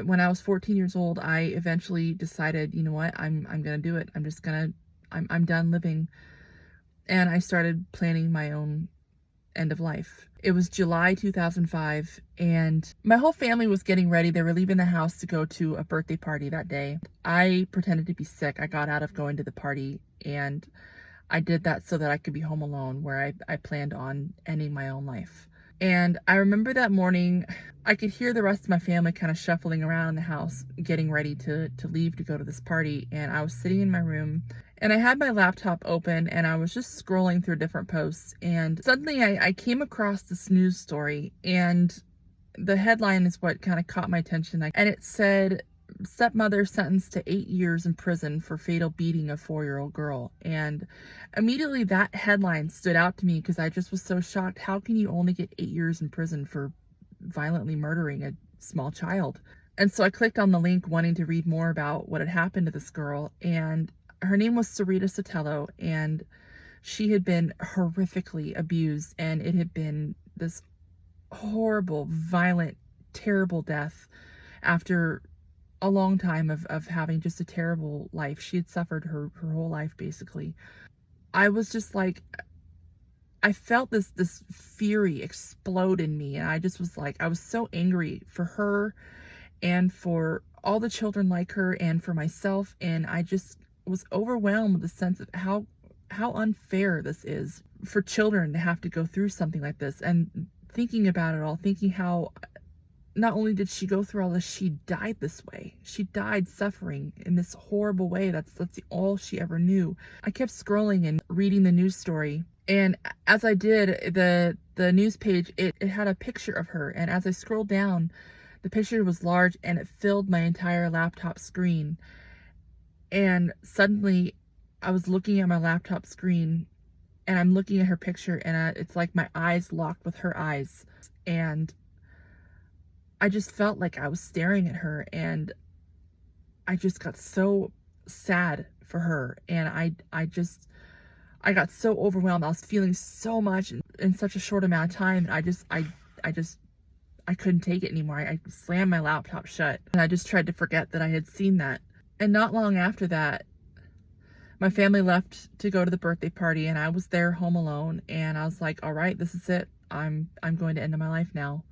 When I was 14 years old, I eventually decided, you know what, I'm gonna do it. I'm done living. And I started planning my own end of life. It was July 2005, and my whole family was getting ready. They were leaving the house to go to a birthday party that day. I pretended to be sick. I got out of going to the party, and I did that so that I could be home alone, where I planned on ending my own life. And I remember that morning, I could hear the rest of my family kind of shuffling around in the house, getting ready to leave to go to this party. And I was sitting in my room, and I had my laptop open, and I was just scrolling through different posts. And suddenly I came across this news story, and the headline is what kind of caught my attention. And it said, stepmother sentenced to 8 years in prison for fatal beating a 4-year-old girl. And immediately that headline stood out to me because I just was so shocked. How can you only get 8 years in prison for violently murdering a small child? And so I clicked on the link wanting to read more about what had happened to this girl. And her name was Sirita Sotelo, and she had been horrifically abused, and it had been this horrible, violent, terrible death after a long time of having just a terrible life. She had suffered her whole life, basically. I was just like, I felt this fury explode in me, and I just was like, I was so angry for her and for all the children like her and for myself, and I just was overwhelmed with the sense of how unfair this is for children to have to go through something like this. And thinking about it all, thinking how not only did she go through all this, she died this way. She died suffering in this horrible way. That's all she ever knew. I kept scrolling and reading the news story. And as I did, the news page, it had a picture of her. And as I scrolled down, the picture was large and it filled my entire laptop screen. And suddenly I was looking at my laptop screen and I'm looking at her picture, and it's like my eyes locked with her eyes. And I just felt like I was staring at her, and I just got so sad for her. And I got so overwhelmed. I was feeling so much in such a short amount of time. I couldn't take it anymore. I slammed my laptop shut, and I just tried to forget that I had seen that. And not long after that, my family left to go to the birthday party, and I was there home alone, and I was like, all right, this is it. I'm going to end my life now.